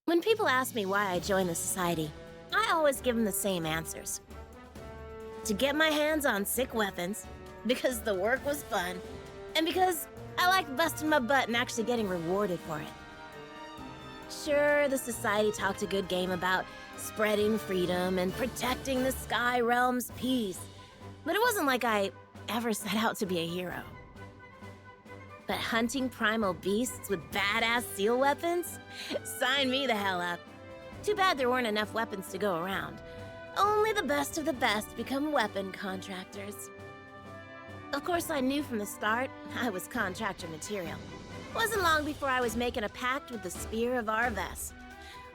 When people ask me why I joined the society, I always give them the same answers. To get my hands on sick weapons, because the work was fun, and because I liked busting my butt and actually getting rewarded for it. Sure, the society talked a good game about spreading freedom and protecting the Sky Realm's peace, but it wasn't like I ever set out to be a hero. But hunting primal beasts with badass seal weapons? Sign me the hell up. Too bad there weren't enough weapons to go around. Only the best of the best become weapon contractors. Of course, I knew from the start I was contractor material. Wasn't long before I was making a pact with the Spear of Arves.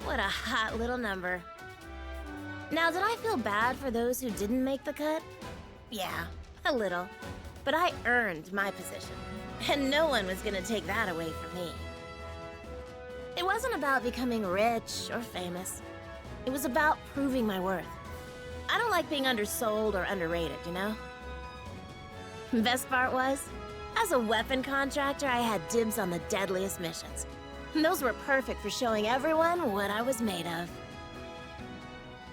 What a hot little number. Now, did I feel bad for those who didn't make the cut? Yeah, a little. But I earned my position, and no one was gonna take that away from me. It wasn't about becoming rich or famous. It was about proving my worth. I don't like being undersold or underrated, you know? Best part was, as a weapon contractor, I had dibs on the deadliest missions. And those were perfect for showing everyone what I was made of.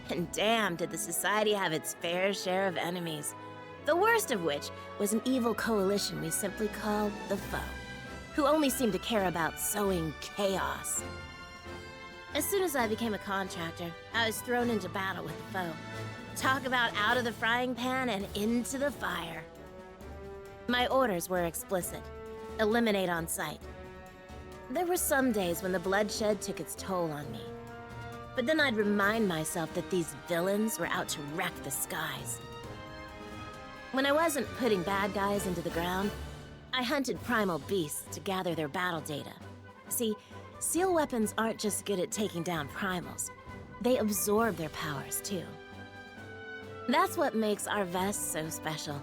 And damn, did the society have its fair share of enemies. The worst of which was an evil coalition we simply called the Foe, who only seemed to care about sowing chaos. As soon as I became a contractor, I was thrown into battle with the foe. Talk about out of the frying pan and into the fire. My orders were explicit. Eliminate on sight. There were some days when the bloodshed took its toll on me. But then I'd remind myself that these villains were out to wreck the skies. When I wasn't putting bad guys into the ground, I hunted primal beasts to gather their battle data. See, seal weapons aren't just good at taking down primals. They absorb their powers, too. That's what makes our vest so special.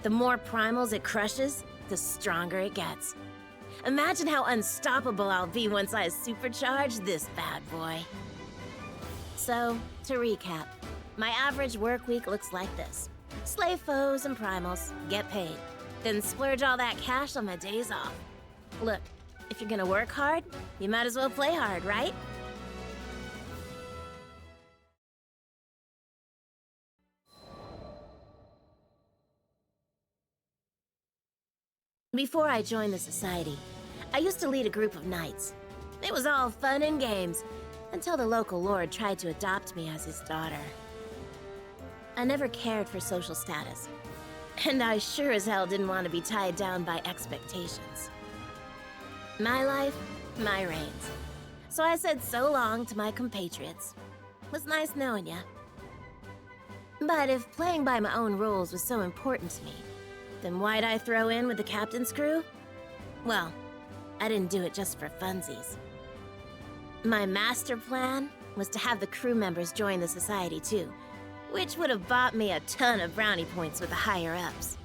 The more primals it crushes, the stronger it gets. Imagine how unstoppable I'll be once I supercharge this bad boy. So, to recap, my average work week looks like this. Slay foes and primals, get paid, then splurge all that cash on my days off. Look, if you're gonna work hard, you might as well play hard, right? Before I joined the society, I used to lead a group of knights. It was all fun and games, until the local lord tried to adopt me as his daughter. I never cared for social status, and I sure as hell didn't want to be tied down by expectations. My life, my reins. So I said so long to my compatriots. Was nice knowing ya. But if playing by my own rules was so important to me, then why'd I throw in with the captain's crew? Well, I didn't do it just for funsies. My master plan was to have the crew members join the society too, which would have bought me a ton of brownie points with the higher-ups.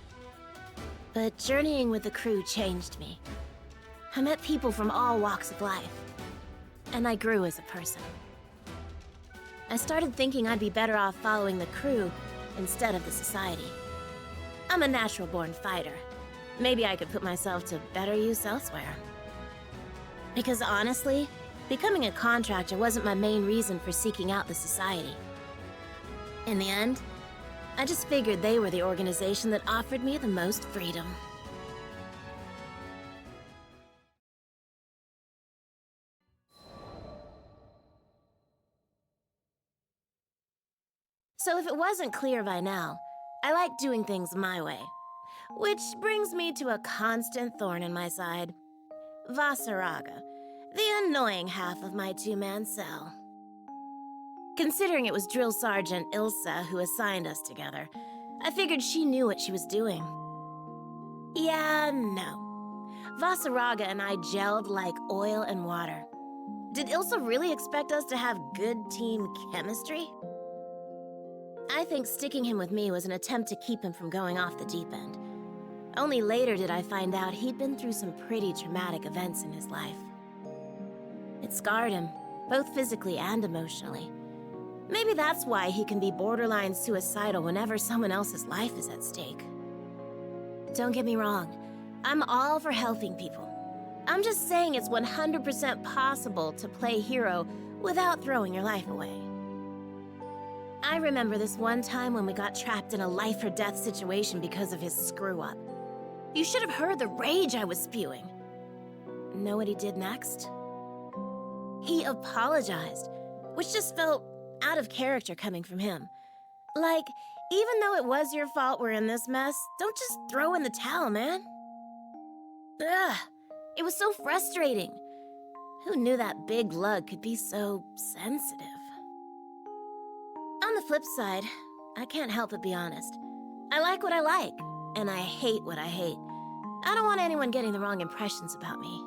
But journeying with the crew changed me. I met people from all walks of life, and I grew as a person. I started thinking I'd be better off following the crew instead of the society. I'm a natural-born fighter. Maybe I could put myself to better use elsewhere. Because honestly, becoming a contractor wasn't my main reason for seeking out the society. In the end, I just figured they were the organization that offered me the most freedom. So if it wasn't clear by now, I like doing things my way. Which brings me to a constant thorn in my side. Vasaraga, the annoying half of my two-man cell. Considering it was Drill Sergeant Ilsa who assigned us together, I figured she knew what she was doing. Yeah, no. Vasaraga and I gelled like oil and water. Did Ilsa really expect us to have good team chemistry? I think sticking him with me was an attempt to keep him from going off the deep end. Only later did I find out he'd been through some pretty traumatic events in his life. It scarred him, both physically and emotionally. Maybe that's why he can be borderline suicidal whenever someone else's life is at stake. Don't get me wrong, I'm all for helping people. I'm just saying it's 100% possible to play hero without throwing your life away. I remember this one time when we got trapped in a life-or-death situation because of his screw-up. You should have heard the rage I was spewing. Know what he did next? He apologized, which just felt out of character coming from him. Like, even though it was your fault we're in this mess, don't just throw in the towel, man. Ugh, it was so frustrating. Who knew that big lug could be so sensitive? On the flip side, I can't help but be honest. I like what I like, and I hate what I hate. I don't want anyone getting the wrong impressions about me.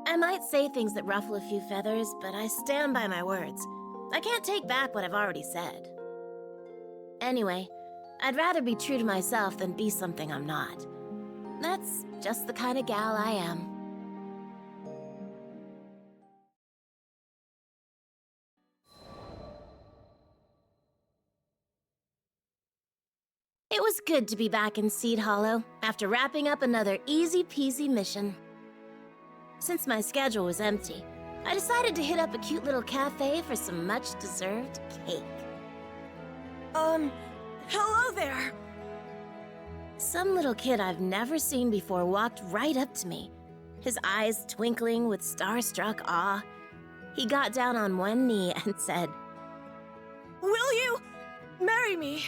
I might say things that ruffle a few feathers, but I stand by my words. I can't take back what I've already said. Anyway, I'd rather be true to myself than be something I'm not. That's just the kind of gal I am. It was good to be back in Seed Hollow after wrapping up another easy-peasy mission. Since my schedule was empty, I decided to hit up a cute little cafe for some much-deserved cake. Hello there! Some little kid I've never seen before walked right up to me, his eyes twinkling with starstruck awe. He got down on one knee and said, Will you marry me?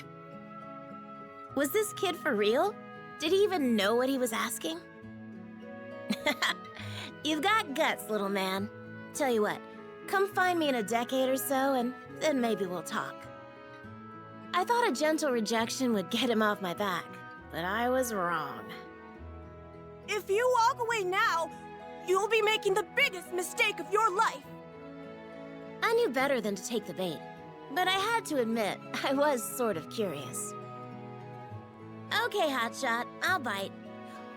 Was this kid for real? Did he even know what he was asking? You've got guts, little man. Tell you what, come find me in a decade or so, and then maybe we'll talk. I thought a gentle rejection would get him off my back, but I was wrong. If you walk away now, you'll be making the biggest mistake of your life. I knew better than to take the bait, but I had to admit, I was sort of curious. Okay, hotshot, I'll bite.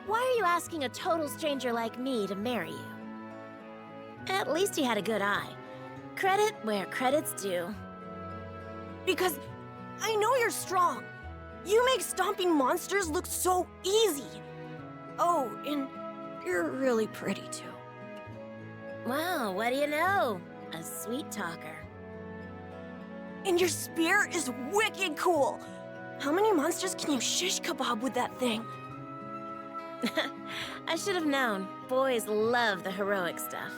Why are you asking a total stranger like me to marry you? At least he had a good eye. Credit where credit's due. Because I know you're strong. You make stomping monsters look so easy. Oh, and you're really pretty too. Wow, what do you know? A sweet talker. And your spear is wicked cool. How many monsters can you shish kebab with that thing? I should have known. Boys love the heroic stuff.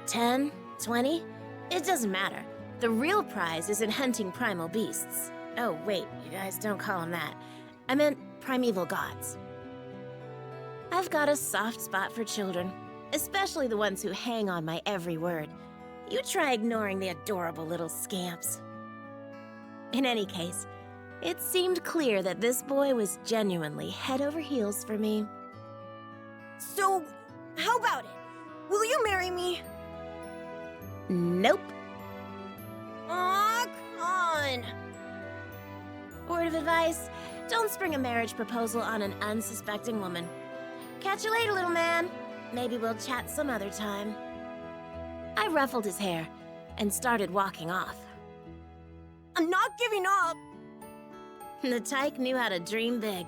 10, 20? It doesn't matter. The real prize is in hunting primal beasts. Oh, wait, you guys don't call them that. I meant primeval gods. I've got a soft spot for children, especially the ones who hang on my every word. You try ignoring the adorable little scamps. In any case, it seemed clear that this boy was genuinely head over heels for me. So, how about it? Will you marry me? Nope. Aw, come on. Word of advice, don't spring a marriage proposal on an unsuspecting woman. Catch you later, little man. Maybe we'll chat some other time. I ruffled his hair and started walking off. I'm not giving up. The tyke knew how to dream big.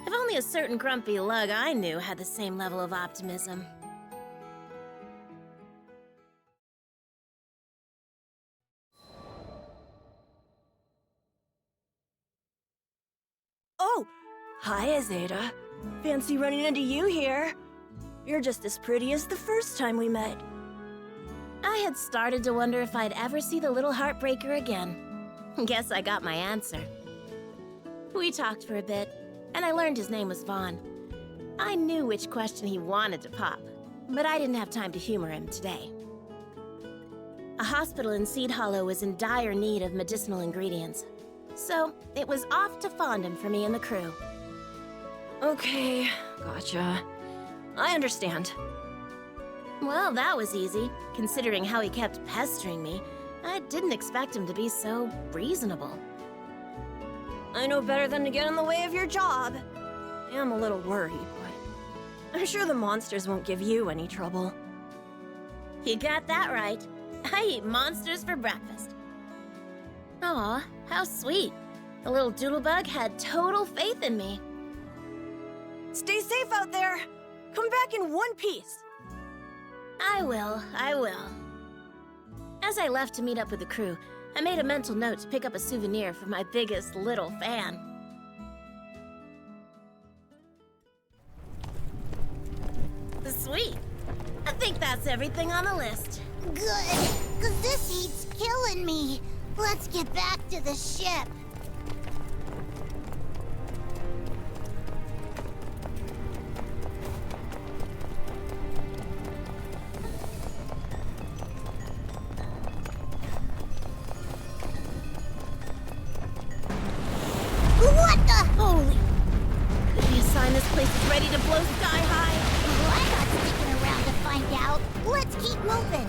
If only a certain grumpy lug I knew had the same level of optimism. Oh, hi, Zeta. Fancy running into you here. You're just as pretty as the first time we met. I had started to wonder if I'd ever see the little heartbreaker again. Guess I got my answer. We talked for a bit, and I learned his name was Vaughn. I knew which question he wanted to pop, but I didn't have time to humor him today. A hospital in Seed Hollow was in dire need of medicinal ingredients, so it was off to Fondom for me and the crew. Okay, gotcha. I understand. Well, that was easy, considering how he kept pestering me. I didn't expect him to be so reasonable. I know better than to get in the way of your job. I am a little worried, but I'm sure the monsters won't give you any trouble. You got that right. I eat monsters for breakfast. Aw, how sweet. The little doodlebug had total faith in me. Stay safe out there. Come back in one piece. I will. As I left to meet up with the crew, I made a mental note to pick up a souvenir for my biggest little fan. Sweet. I think that's everything on the list. Good, because this heat's killing me. Let's get back to the ship. What the? Holy. Could be a sign this place is ready to blow sky high. Well, I'm not sticking around to find out. Let's keep moving.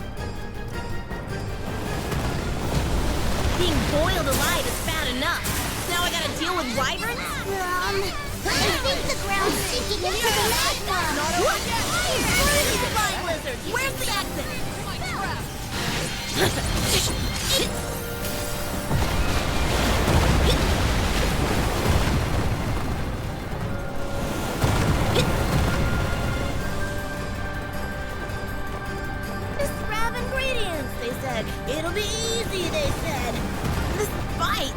Being boiled alive is bad enough. Now I gotta deal with wyverns? I think the ground's sinking into the magma. What? These flying lizards! Where's the exit? They said. It'll be easy, they said. This bites.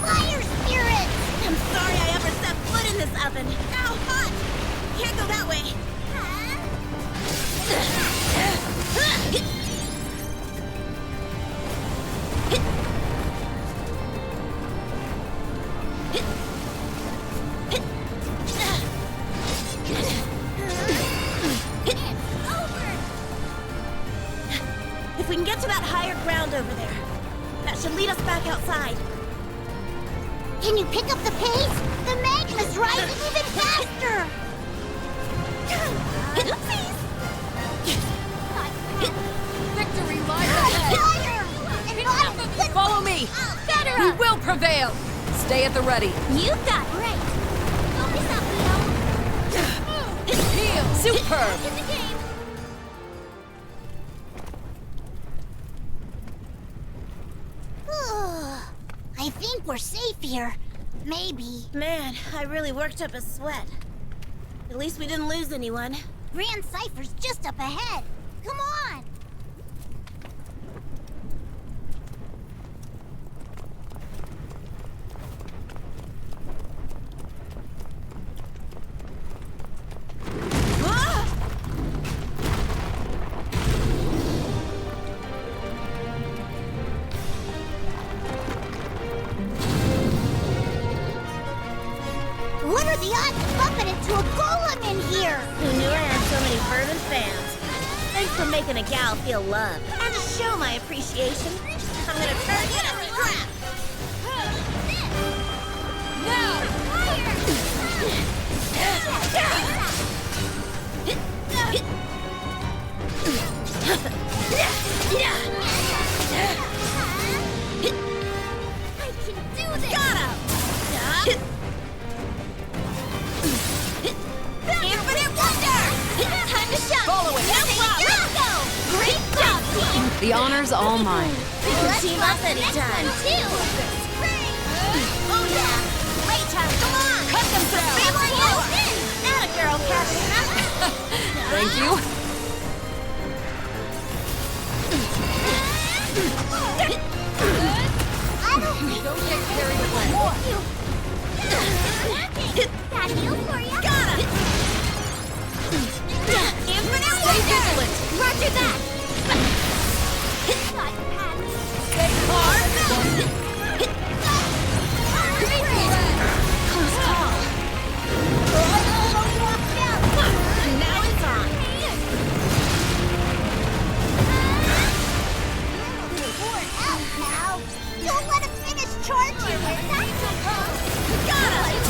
Fire spirits! I'm sorry I ever set foot in this oven. Ow, hot! Can't go that way. If we can get to that higher ground over there, that should lead us back outside. Can you pick up the pace? The magma's rising even faster! Victory lies ahead! Fire! Follow me! We will prevail! Stay at the ready. You got right! Don't miss out, Leo! Heal! Superb! In the game! I think we're safe here. Maybe. Man, I really worked up a sweat. At least we didn't lose anyone. Grand Cypher's just up ahead. Come on! What are the odds of bumping into a golem in here? Who knew I had so many fervent fans? Thanks for making a gal feel loved. And to show my appreciation, I'm gonna turn you to crap! I can do this! Got him! Infinite wonder! Time to shine! Follow it! No problem! Let's go! Great job, team! The honor's all mine. We can team up anytime. Oh yeah! Great time, come on! Cut them down! Family over! Atta girl, Captain! Thank you. I don't think Don't get carried away. that heals for you. Got him! Infinite Stay vigilant. Roger that! Stay hard. Close call. Now it's on. Don't let him finish charging. Got him!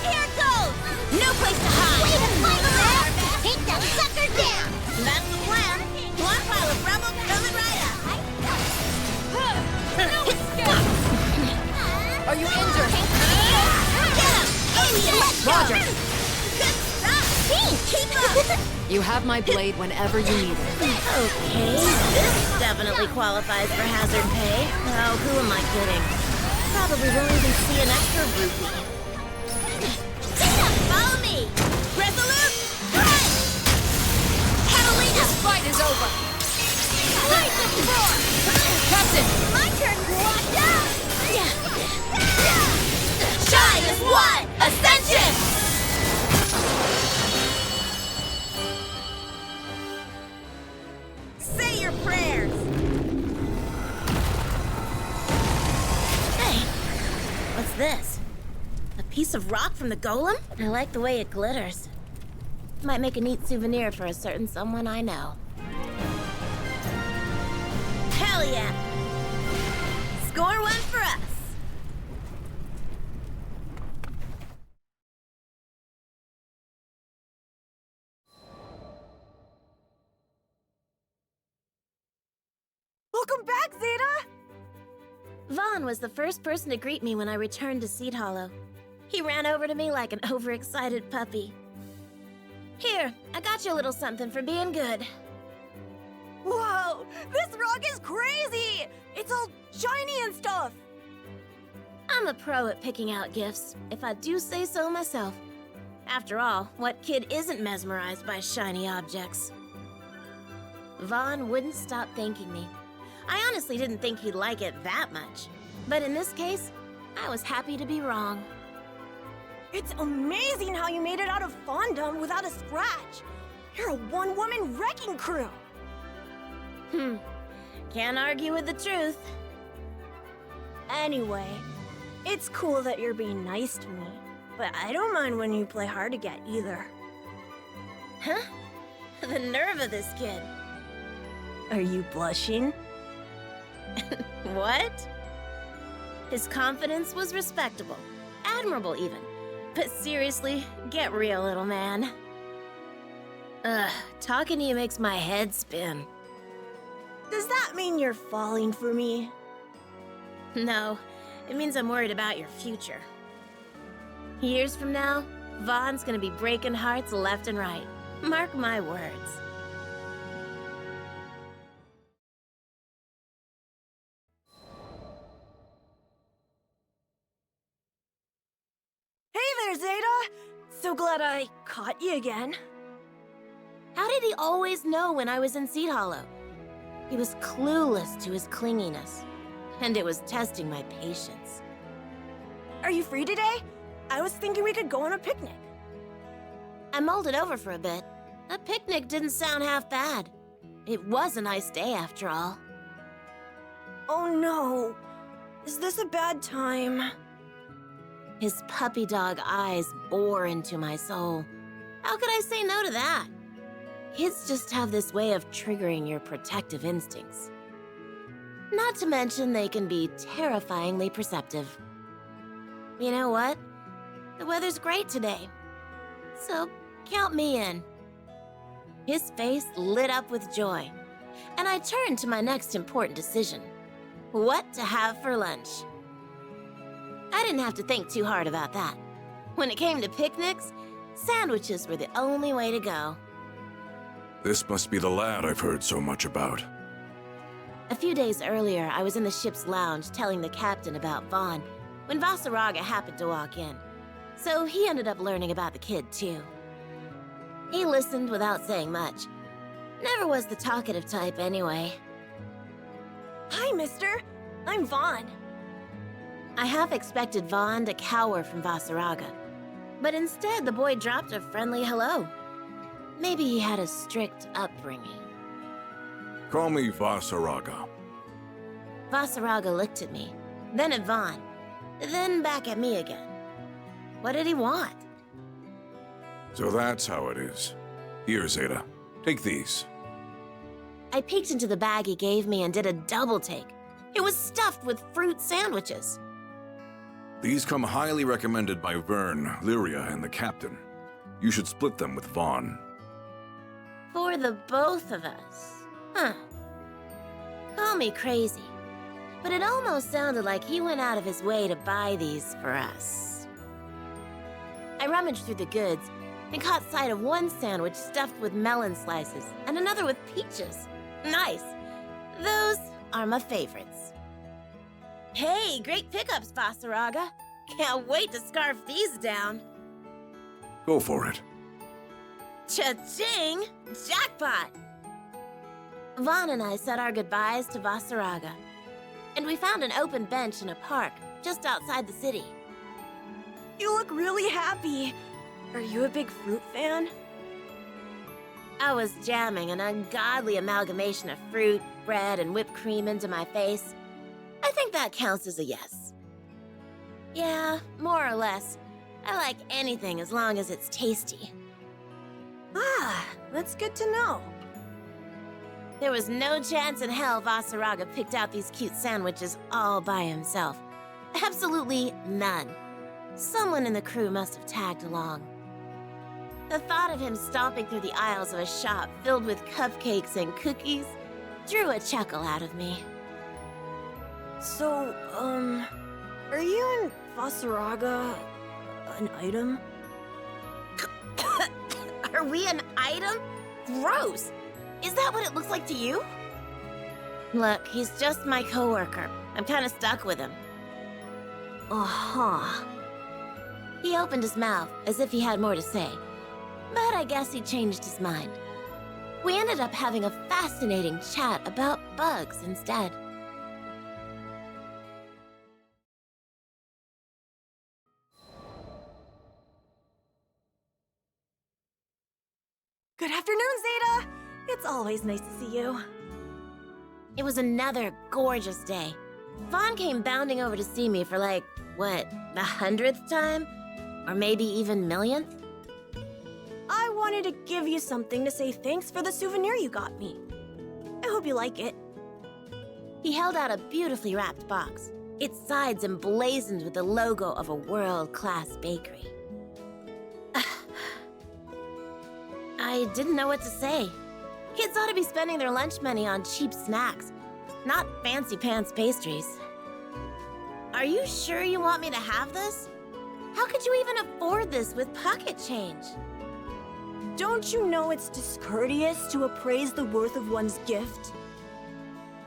Here it goes! No place to hide! Way to fight back! Take that sucker down! That's the plan! One pile of rebels coming right up! Are you injured? Get him! Oh yeah! Roger. Good stuff! Keep up! You have my blade whenever you need it. Okay, this definitely qualifies for hazard pay. Oh, who am I kidding? Probably won't even see an extra rupee. Zeta, follow me! Resolute! Run! Lightning roar! Captain! My turn, watch out! Shine is one! Ascension! Say your prayers! Hey, what's this? A piece of rock from the golem? I like the way it glitters. Might make a neat souvenir for a certain someone I know. Hell yeah! Score one for us! Welcome back, Zeta! Vaughn was the first person to greet me when I returned to Seed Hollow. He ran over to me like an overexcited puppy. Here, I got you a little something for being good. Whoa! This rock is crazy! It's all shiny and stuff! I'm a pro at picking out gifts, if I do say so myself. After all, what kid isn't mesmerized by shiny objects? Vaughn wouldn't stop thanking me. I honestly didn't think he'd like it that much. But in this case, I was happy to be wrong. It's amazing how you made it out of Fondom without a scratch! You're a one-woman wrecking crew! Can't argue with the truth. Anyway, it's cool that you're being nice to me, but I don't mind when you play hard to get either. Huh? The nerve of this kid. Are you blushing? What? His confidence was respectable. Admirable, even. But seriously, get real, little man. Talking to you makes my head spin. Does that mean you're falling for me? No, it means I'm worried about your future. Years from now, Vaughn's gonna be breaking hearts left and right. Mark my words. Hey there, Zeta! So glad I caught you again. How did he always know when I was in Seed Hollow? He was clueless to his clinginess, and it was testing my patience. Are you free today? I was thinking we could go on a picnic. I mulled it over for a bit. A picnic didn't sound half bad. It was a nice day, after all. Oh no. Is this a bad time? His puppy dog eyes bore into my soul. How could I say no to that? Kids just have this way of triggering your protective instincts. Not to mention they can be terrifyingly perceptive. You know what? The weather's great today. So, count me in. His face lit up with joy, and I turned to my next important decision. What to have for lunch. I didn't have to think too hard about that. When it came to picnics, sandwiches were the only way to go. This must be the lad I've heard so much about. A few days earlier, I was in the ship's lounge telling the captain about Vaughn when Vasaraga happened to walk in. So he ended up learning about the kid, too. He listened without saying much. Never was the talkative type, anyway. Hi, mister. I'm Vaughn. I half expected Vaughn to cower from Vasaraga, but instead the boy dropped a friendly hello. Maybe he had a strict upbringing. Call me Vasaraga. Vasaraga looked at me, then at Vaughn, then back at me again. What did he want? So that's how it is. Here, Zeta. Take these. I peeked into the bag he gave me and did a double take. It was stuffed with fruit sandwiches. These come highly recommended by Vern, Lyria, and the captain. You should split them with Vaughn. For the both of us. Huh. Call me crazy, but it almost sounded like he went out of his way to buy these for us. I rummaged through the goods and caught sight of one sandwich stuffed with melon slices and another with peaches. Nice. Those are my favorites. Hey, great pickups, Vasaraga. Can't wait to scarf these down. Go for it. Cha-ching! Jackpot! Vaughn and I said our goodbyes to Vasaraga, and we found an open bench in a park just outside the city. You look really happy. Are you a big fruit fan? I was jamming an ungodly amalgamation of fruit, bread, and whipped cream into my face. I think that counts as a yes. Yeah, more or less. I like anything as long as it's tasty. Ah, that's good to know. There was no chance in hell Vasaraga picked out these cute sandwiches all by himself. Absolutely none. Someone in the crew must have tagged along. The thought of him stomping through the aisles of a shop filled with cupcakes and cookies drew a chuckle out of me. So, are you and Vasaraga an item? Are we an item? Gross! Is that what it looks like to you? Look, he's just my coworker. I'm kind of stuck with him. Uh-huh. He opened his mouth as if he had more to say, but I guess he changed his mind. We ended up having a fascinating chat about bugs instead. Good afternoon, Zeta! It's always nice to see you. It was another gorgeous day. Vaughn came bounding over to see me for like, what, the 100th time? Or maybe even millionth? I wanted to give you something to say thanks for the souvenir you got me. I hope you like it. He held out a beautifully wrapped box, its sides emblazoned with the logo of a world-class bakery. I didn't know what to say. Kids ought to be spending their lunch money on cheap snacks, not fancy pants pastries. Are you sure you want me to have this? How could you even afford this with pocket change? Don't you know it's discourteous to appraise the worth of one's gift?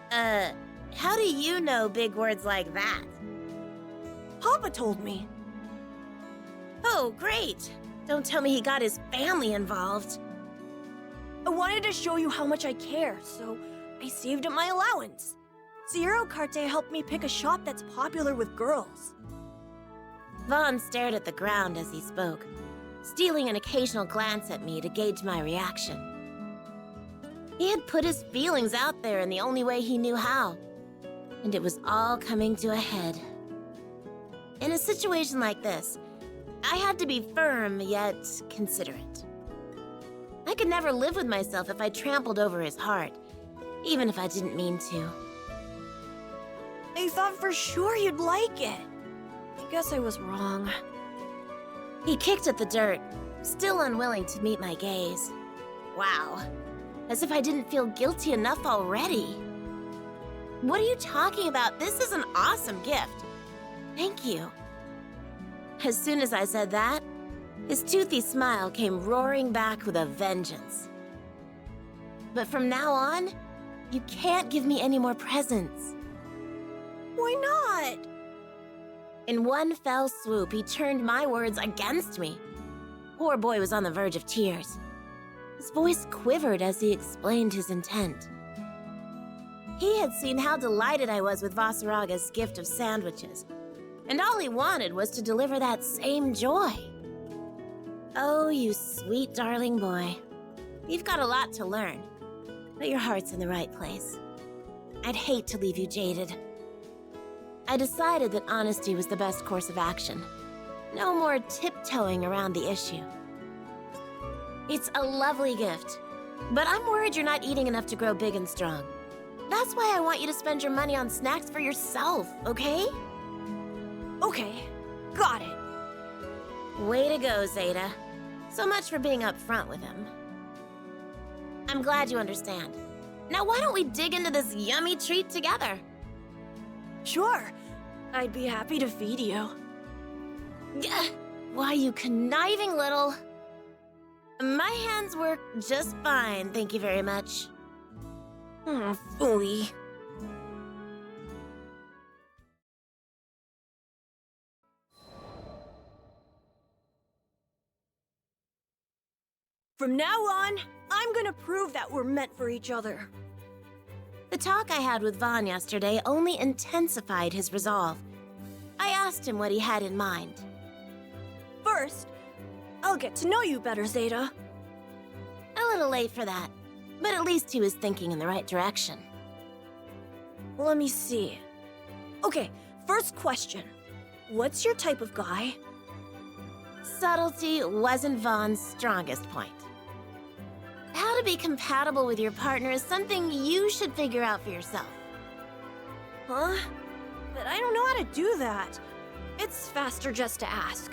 How do you know big words like that? Papa told me. Oh, great. Don't tell me he got his family involved. I wanted to show you how much I care, so I saved up my allowance. Zero Carte helped me pick a shop that's popular with girls. Vaughn stared at the ground as he spoke, stealing an occasional glance at me to gauge my reaction. He had put his feelings out there in the only way he knew how, and it was all coming to a head. In a situation like this, I had to be firm yet considerate. I could never live with myself if I trampled over his heart, even if I didn't mean to. I thought for sure you'd like it. I guess I was wrong. He kicked at the dirt, still unwilling to meet my gaze. Wow, as if I didn't feel guilty enough already. What are you talking about? This is an awesome gift. Thank you. As soon as I said that, his toothy smile came roaring back with a vengeance. But from now on, you can't give me any more presents. Why not? In one fell swoop, he turned my words against me. Poor boy was on the verge of tears. His voice quivered as he explained his intent. He had seen how delighted I was with Vasaraga's gift of sandwiches, and all he wanted was to deliver that same joy. Oh, you sweet, darling boy. You've got a lot to learn, but your heart's in the right place. I'd hate to leave you jaded. I decided that honesty was the best course of action. No more tiptoeing around the issue. It's a lovely gift, but I'm worried you're not eating enough to grow big and strong. That's why I want you to spend your money on snacks for yourself, okay? Okay, got it. Way to go, Zeta. So much for being upfront with him. I'm glad you understand. Now why don't we dig into this yummy treat together? Sure, I'd be happy to feed you. Why, you conniving little... My hands work just fine, thank you very much. Phooey. From now on, I'm gonna prove that we're meant for each other. The talk I had with Vaughn yesterday only intensified his resolve. I asked him what he had in mind. First, I'll get to know you better, Zeta. A little late for that, but at least he was thinking in the right direction. Let me see. Okay, first question. What's your type of guy? Subtlety wasn't Vaughn's strongest point. How to be compatible with your partner is something you should figure out for yourself. Huh? But I don't know how to do that. It's faster just to ask.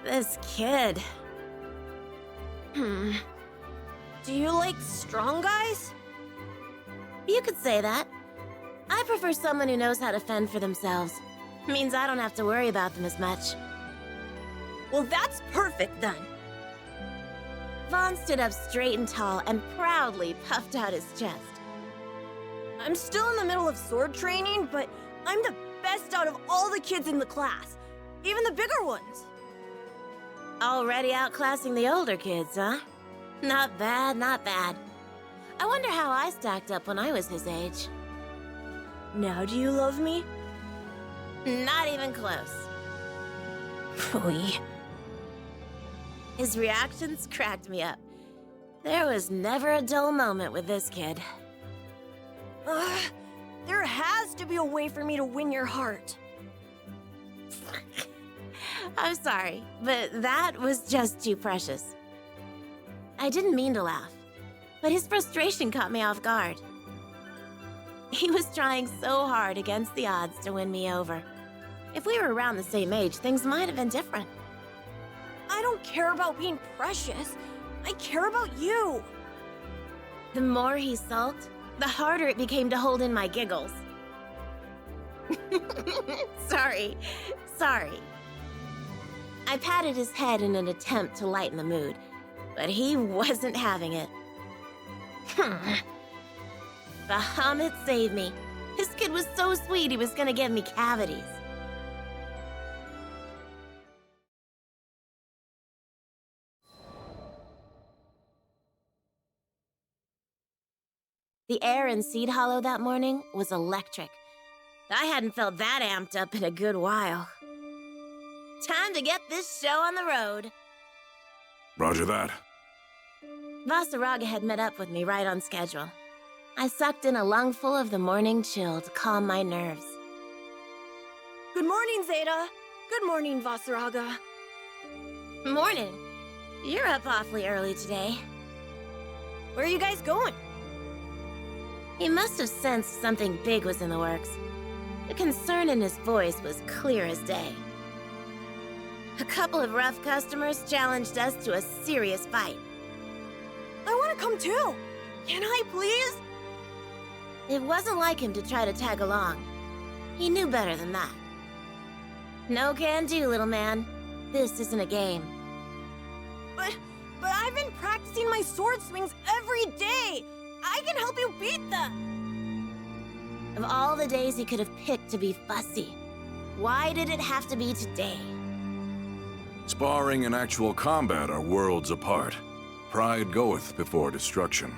This kid. Do you like strong guys? You could say that. I prefer someone who knows how to fend for themselves. Means I don't have to worry about them as much. Well, that's perfect then. Vaughn stood up straight and tall and proudly puffed out his chest. I'm still in the middle of sword training, but I'm the best out of all the kids in the class. Even the bigger ones. Already outclassing the older kids, huh? Not bad, not bad. I wonder how I stacked up when I was his age. Now do you love me? Not even close. Phooey. His reactions cracked me up. There was never a dull moment with this kid. There has to be a way for me to win your heart. I'm sorry, but that was just too precious. I didn't mean to laugh, but his frustration caught me off guard. He was trying so hard against the odds to win me over. If we were around the same age, things might have been different. I don't care about being precious. I care about you. The more he sulked, the harder it became to hold in my giggles. Sorry. I patted his head in an attempt to lighten the mood, but he wasn't having it. Bahamut saved me. His kid was so sweet he was gonna give me cavities. The air in Seed Hollow that morning was electric. I hadn't felt that amped up in a good while. Time to get this show on the road. Roger that. Vasaraga had met up with me right on schedule. I sucked in a lungful of the morning chill to calm my nerves. Good morning, Zeta. Good morning, Vasaraga. Morning. You're up awfully early today. Where are you guys going? He must have sensed something big was in the works. The concern in his voice was clear as day. A couple of rough customers challenged us to a serious fight. I want to come too. Can I, please? It wasn't like him to try to tag along. He knew better than that. No can do, little man. This isn't a game. But I've been practicing my sword swings every day. I can help you beat them. Of all the days he could have picked to be fussy, why did it have to be today? Sparring and actual combat are worlds apart. Pride goeth before destruction.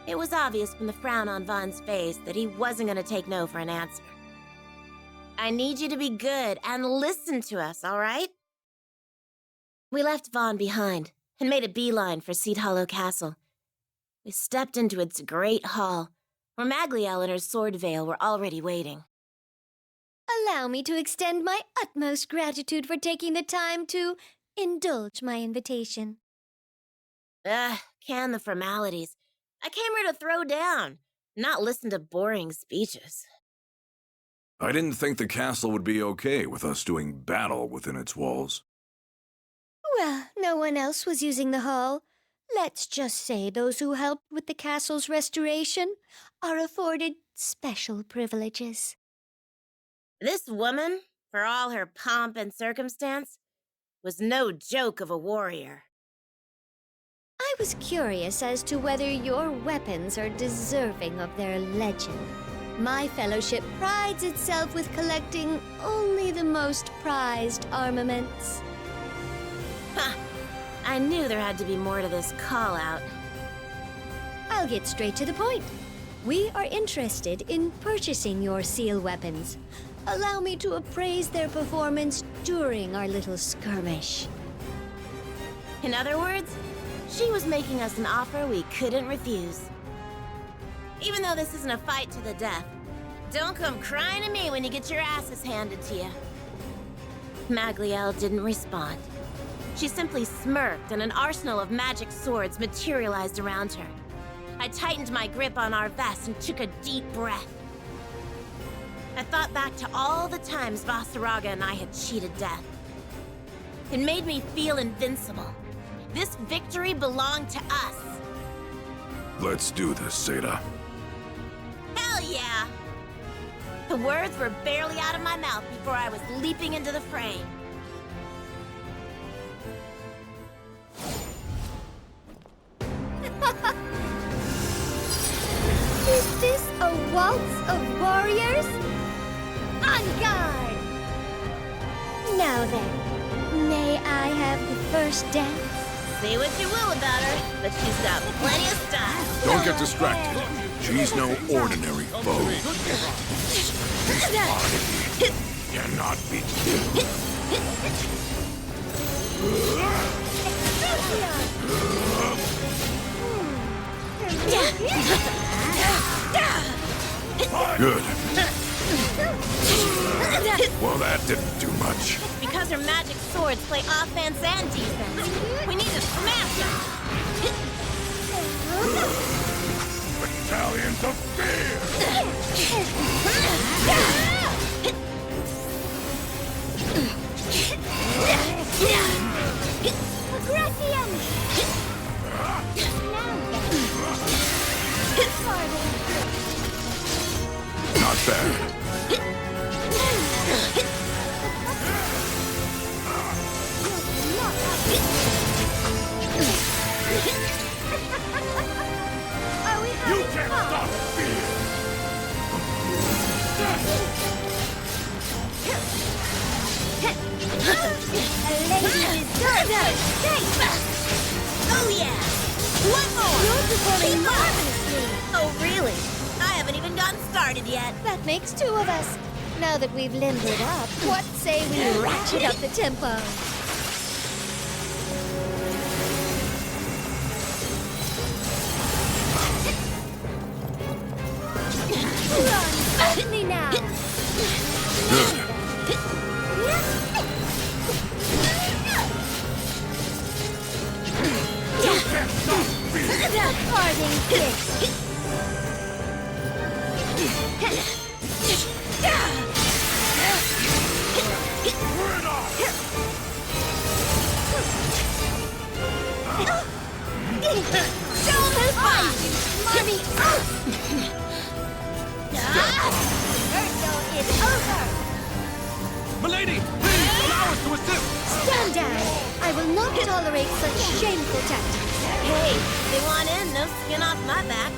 It was obvious from the frown on Vaughn's face that he wasn't going to take no for an answer. I need you to be good and listen to us, all right? We left Vaughn behind and made a beeline for Seed Hollow Castle. We stepped into its great hall, where Magliel and her sword veil were already waiting. Allow me to extend my utmost gratitude for taking the time to indulge my invitation. Can the formalities. I came here to throw down, not listen to boring speeches. I didn't think the castle would be okay with us doing battle within its walls. Well, no one else was using the hall. Let's just say those who helped with the castle's restoration are afforded special privileges. This woman, for all her pomp and circumstance, was no joke of a warrior. I was curious as to whether your weapons are deserving of their legend. My fellowship prides itself with collecting only the most prized armaments. Ha! I knew there had to be more to this call-out. I'll get straight to the point. We are interested in purchasing your seal weapons. Allow me to appraise their performance during our little skirmish. In other words, she was making us an offer we couldn't refuse. Even though this isn't a fight to the death, don't come crying to me when you get your asses handed to you. Magliel didn't respond. She simply smirked and an arsenal of magic swords materialized around her. I tightened my grip on our vest and took a deep breath. I thought back to all the times Vasaraga and I had cheated death. It made me feel invincible. This victory belonged to us. Let's do this, Zeta. Hell yeah! The words were barely out of my mouth before I was leaping into the fray. Is this a waltz of warriors? On guard! Now then, may I have the first dance? Say what you will about her, but she's got plenty of style. Don't get distracted. She's no ordinary foe. This body cannot be killed. Good. Well, that didn't do much. Because her magic swords play offense and defense. We need to smash her. Battalions of fear! Not bad. You can't stop fear! Oh yeah! One more! You're performing marvelously! Oh really? I haven't even gotten started yet. That makes two of us. Now that we've limbered up, what say we ratchet up the tempo? Run, open me now! Good. You can't stop fear! Parting kiss! Burn off! Show 'em who's boss! Mommy! Rehearsal is over! Milady, please allow us to assist! Stand down! I will not tolerate such shameful tactics. Hey, they want in, no skin off my back.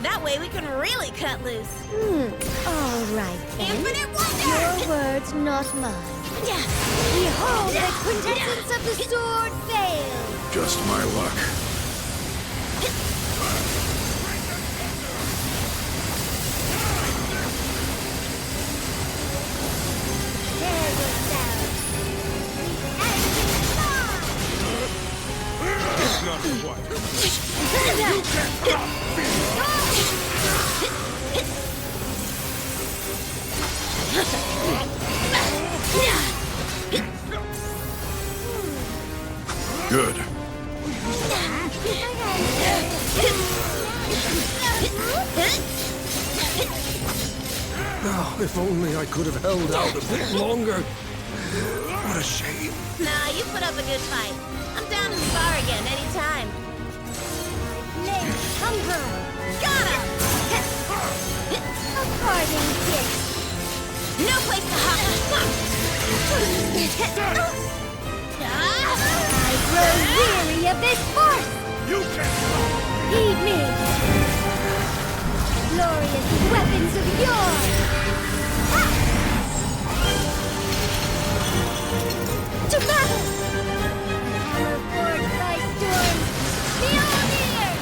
That way we can really cut loose. All right, then. Infinite wonder! Your words, not mine. Behold, the quintessence of the sword failed! Just my luck. There yourself! Not what? You can't stop fear! Good. Oh, if only I could have held out a bit longer. What a shame. Nah, you put up a good fight. I'm down to spar again anytime. Let's hunger! Got him! A parting kiss! No place to hide! I grow weary of this force! You can't stop! Heed me! Glorious weapons of yore! To battle! Hammer forged by storm! Mjolnir!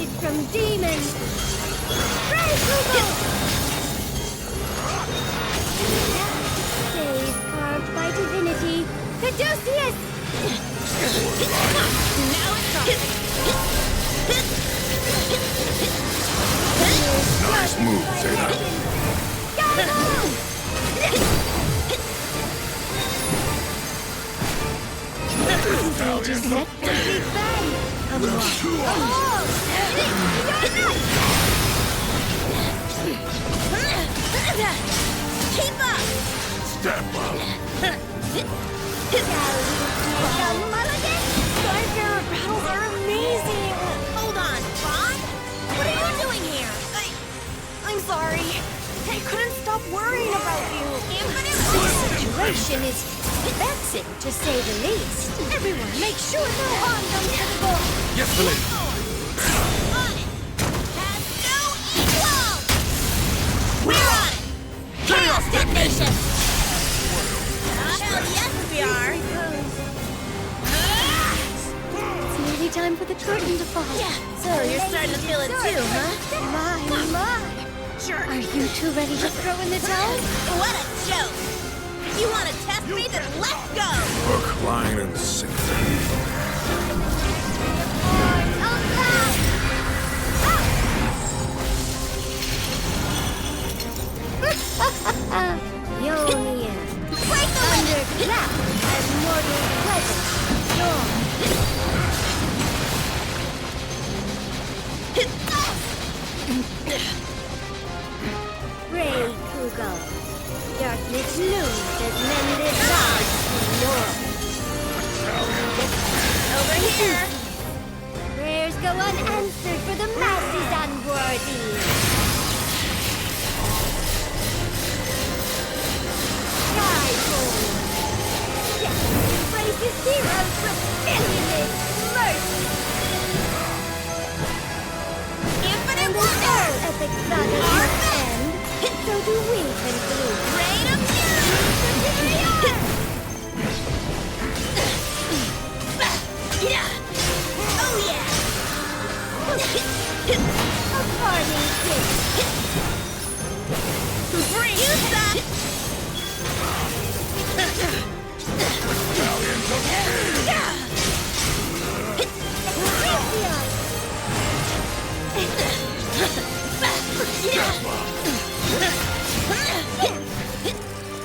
protected from demons. Prologue! Stave carved by divinity. Caduceus! Now it's on. Nice move, Zeta. Just let the big bang. Come on. Keep up! Step up. Starfarer battles are amazing! Hold on, Vaughn? What are you doing here? I'm sorry. I couldn't stop worrying about you. Infinite The situation is vexing, to say the least. Everyone, make sure no harm comes to the boy. Yes, Relink. on it! Has no equal! We're on it! Chaos detonation! Hell yes we are! It's nearly time for the curtain to fall. Yeah, so you're starting to feel it too, huh? My. Sure. Are you two ready to throw in the towel? What a joke! You want to test me? Then let's go! Hook, line, and sinker. Yonian. Break the Thunderclap as mortal pleasure. Ray Kugo. Darkness looms as men live lives Over here! Prayers go unanswered for the masses unworthy. Skyfall. Death embraces heroes with infinite mercy. Infinite And wonder! all epic sagas must end, so do we conclude. Rain of Oh yeah! A parting kiss. Bring you that!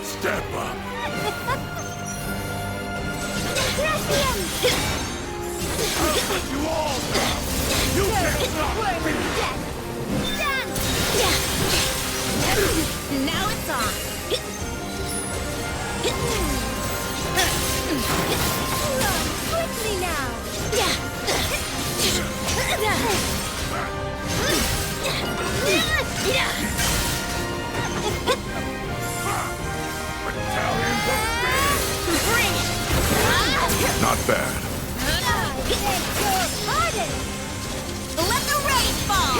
Step up. I'll put you all down. You can't stop me. Now it's on! Run quickly now. Bring it! Not bad. I beg your pardon. Let the rain fall!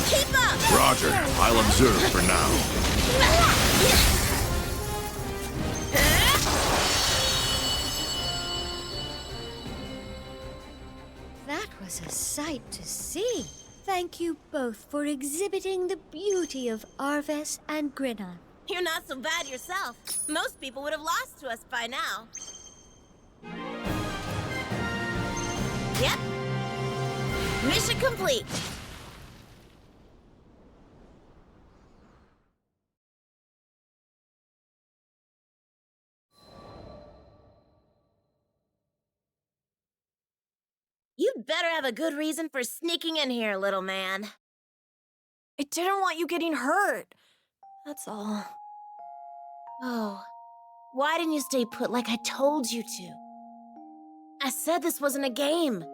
Keep up! Roger. I'll observe for now. That was a sight to see. Thank you both for exhibiting the beauty of Arves and Grinnon. You're not so bad yourself. Most people would have lost to us by now. Yep. Mission complete. You'd better have a good reason for sneaking in here, little man. I didn't want you getting hurt. That's all. Oh, why didn't you stay put like I told you to? I said this wasn't a game.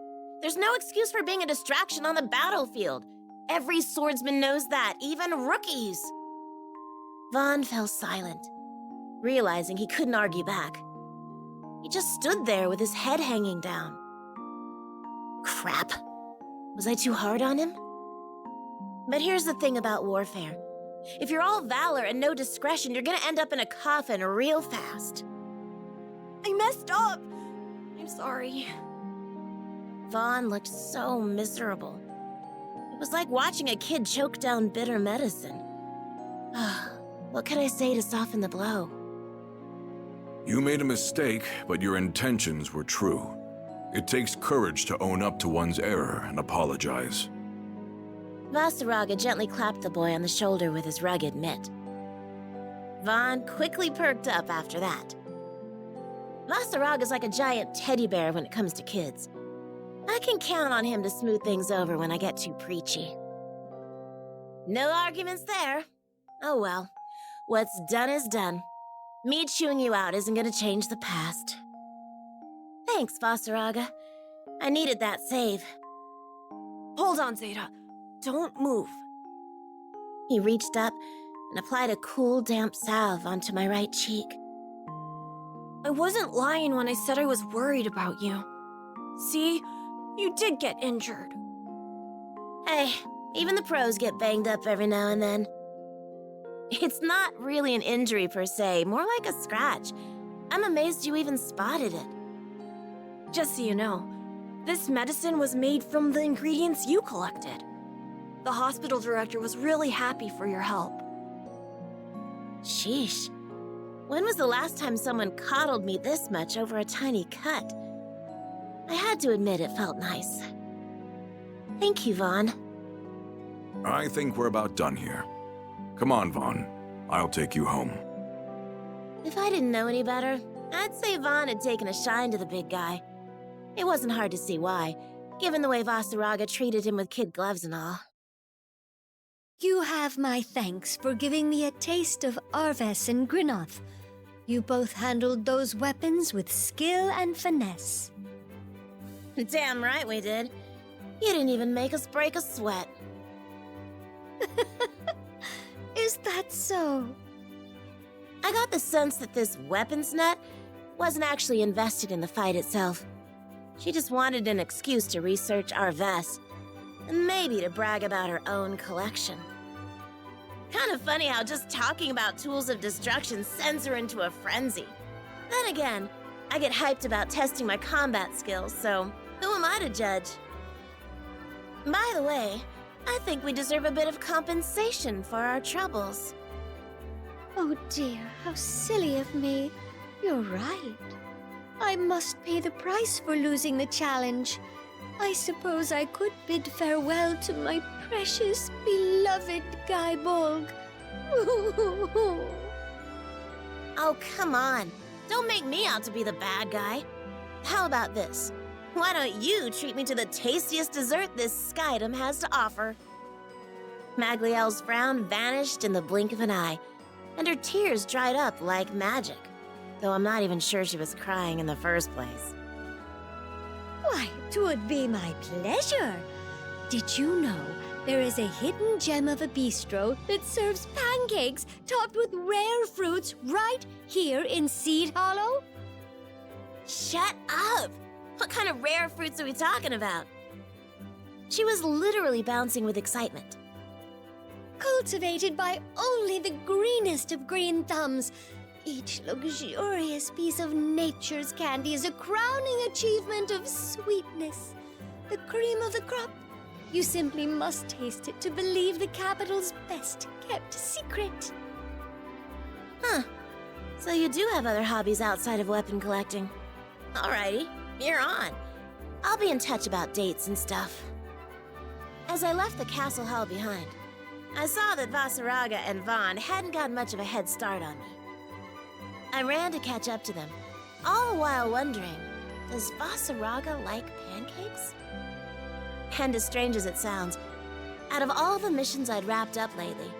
There's no excuse for being a distraction on the battlefield. Every swordsman knows that, even rookies. Vaughn fell silent, realizing he couldn't argue back. He just stood there with his head hanging down. Crap. Was I too hard on him? But here's the thing about warfare. If you're all valor and no discretion, you're gonna end up in a coffin real fast. I messed up. I'm sorry. Vaughn looked so miserable. It was like watching a kid choke down bitter medicine. What could I say to soften the blow? You made a mistake, but your intentions were true. It takes courage to own up to one's error and apologize. Vasaraga gently clapped the boy on the shoulder with his rugged mitt. Vaughn quickly perked up after that. Vasaraga's like a giant teddy bear when it comes to kids. I can count on him to smooth things over when I get too preachy. No arguments there. Oh well, what's done is done. Me chewing you out isn't gonna change the past. Thanks, Vasaraga. I needed that save. Hold on, Zeta. Don't move. He reached up and applied a cool, damp salve onto my right cheek. I wasn't lying when I said I was worried about you. See? You did get injured. Hey, even the pros get banged up every now and then. It's not really an injury per se, more like a scratch. I'm amazed you even spotted it. Just so you know, this medicine was made from the ingredients you collected. The hospital director was really happy for your help. Sheesh. When was the last time someone coddled me this much over a tiny cut? I had to admit it felt nice. Thank you, Vaughn. I think we're about done here. Come on, Vaughn. I'll take you home. If I didn't know any better, I'd say Vaughn had taken a shine to the big guy. It wasn't hard to see why, given the way Vasaraga treated him with kid gloves and all. You have my thanks for giving me a taste of Arves and Grinoth. You both handled those weapons with skill and finesse. Damn right we did. You didn't even make us break a sweat. Is that so? I got the sense that this weapons nut wasn't actually invested in the fight itself. She just wanted an excuse to research Arves, and maybe to brag about her own collection. Kind of funny how just talking about tools of destruction sends her into a frenzy. Then again, I get hyped about testing my combat skills, so who am I to judge? By the way, I think we deserve a bit of compensation for our troubles. Oh dear, how silly of me. You're right. I must pay the price for losing the challenge. I suppose I could bid farewell to my precious, beloved Gaibolg. Oh, come on. Don't make me out to be the bad guy. How about this? Why don't you treat me to the tastiest dessert this Skydom has to offer? Magliel's frown vanished in the blink of an eye, and her tears dried up like magic, though I'm not even sure she was crying in the first place. Why, 'twould be my pleasure. Did you know there is a hidden gem of a bistro that serves pancakes topped with rare fruits right here in Seed Hollow? Shut up! What kind of rare fruits are we talking about? She was literally bouncing with excitement. Cultivated by only the greenest of green thumbs. Each luxurious piece of nature's candy is a crowning achievement of sweetness. The cream of the crop. You simply must taste it to believe the capital's best kept secret. Huh. So you do have other hobbies outside of weapon collecting. Alrighty, you're on. I'll be in touch about dates and stuff. As I left the castle hall behind, I saw that Vasaraga and Vaughn hadn't got much of a head start on me. I ran to catch up to them, all the while wondering, does Vasaraga like pancakes? And as strange as it sounds, out of all the missions I'd wrapped up lately,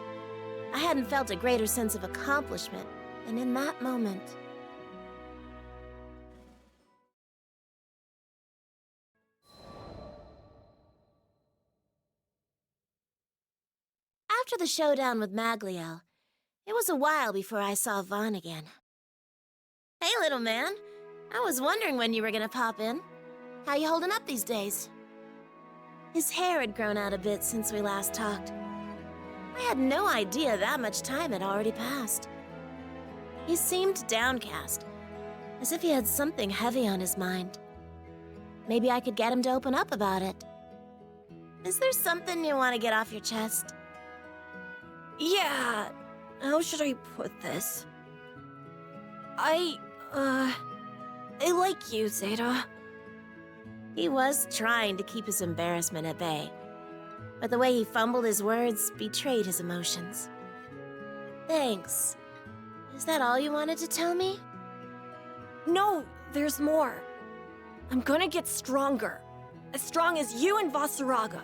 I hadn't felt a greater sense of accomplishment than in that moment. After the showdown with Magliel, it was a while before I saw Vaughn again. Hey, little man. I was wondering when you were gonna pop in. How you holding up these days? His hair had grown out a bit since we last talked. I had no idea that much time had already passed. He seemed downcast, as if he had something heavy on his mind. Maybe I could get him to open up about it. Is there something you want to get off your chest? Yeah, how should I put this? I like you, Zeta. He was trying to keep his embarrassment at bay, but the way he fumbled his words betrayed his emotions. Thanks. Is that all you wanted to tell me? No, there's more. I'm gonna get stronger. As strong as you and Vasaraga.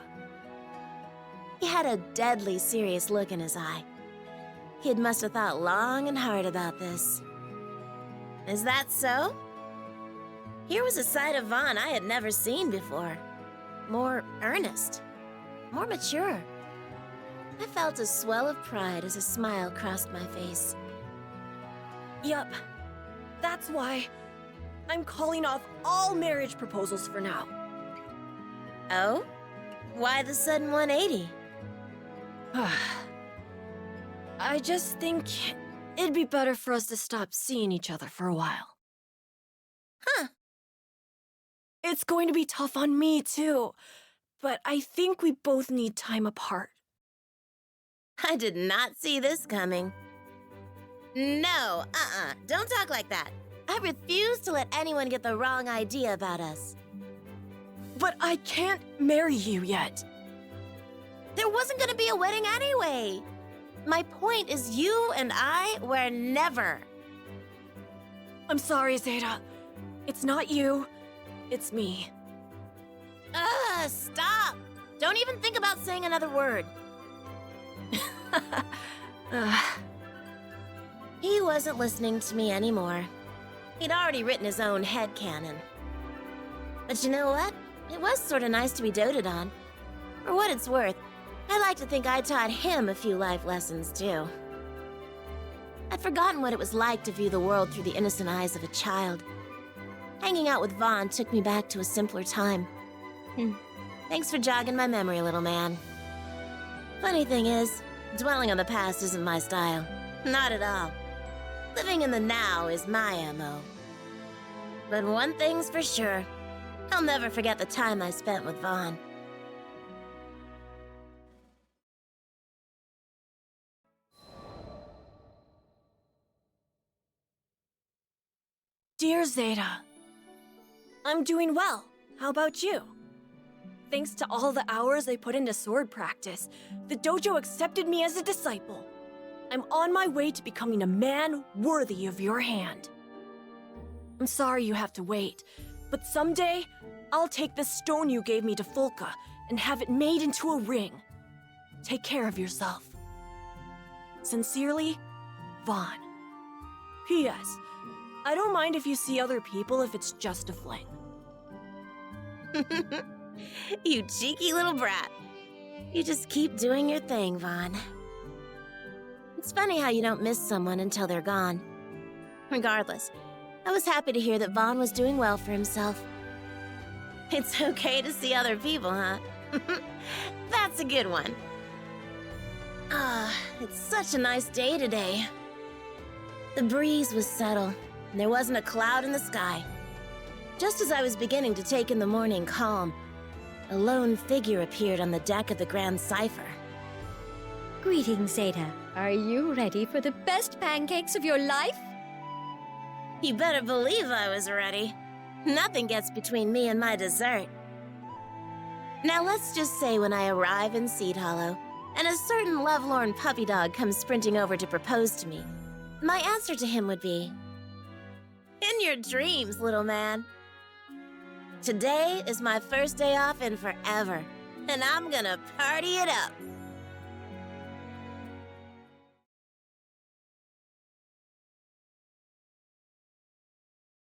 He had a deadly serious look in his eye. He must have thought long and hard about this. Is that so? Here was a side of Vaughn I had never seen before. More earnest. More mature. I felt a swell of pride as a smile crossed my face. Yup. That's why I'm calling off all marriage proposals for now. Oh? Why the sudden 180? I just think it'd be better for us to stop seeing each other for a while. Huh. It's going to be tough on me, too. But I think we both need time apart. I did not see this coming. No, don't talk like that. I refuse to let anyone get the wrong idea about us. But I can't marry you yet. There wasn't gonna be a wedding anyway. My point is you and I were never. I'm sorry, Zeta. It's not you. It's me. Stop! Don't even think about saying another word. He wasn't listening to me anymore. He'd already written his own headcanon. But you know what? It was sort of nice to be doted on. For what it's worth, I like to think I taught him a few life lessons, too. I'd forgotten what it was like to view the world through the innocent eyes of a child. Hanging out with Vaughn took me back to a simpler time. Thanks for jogging my memory, little man. Funny thing is, dwelling on the past isn't my style. Not at all. Living in the now is my MO. But one thing's for sure. I'll never forget the time I spent with Vaughn. Dear Zeta, I'm doing well. How about you? Thanks to all the hours I put into sword practice, the dojo accepted me as a disciple. I'm on my way to becoming a man worthy of your hand. I'm sorry you have to wait, but someday, I'll take the stone you gave me to Fulka and have it made into a ring. Take care of yourself. Sincerely, Vaughn. P.S. I don't mind if you see other people if it's just a fling. You cheeky little brat. You just keep doing your thing, Vaughn. It's funny how you don't miss someone until they're gone. Regardless, I was happy to hear that Vaughn was doing well for himself. It's okay to see other people, huh? That's a good one. It's such a nice day today. The breeze was subtle, and there wasn't a cloud in the sky. Just as I was beginning to take in the morning calm, a lone figure appeared on the deck of the Grand Cypher. Greetings, Zeta. Are you ready for the best pancakes of your life? You better believe I was ready. Nothing gets between me and my dessert. Now let's just say when I arrive in Seed Hollow, and a certain lovelorn puppy dog comes sprinting over to propose to me, my answer to him would be, "In your dreams, little man." Today is my first day off in forever, and I'm gonna party it up.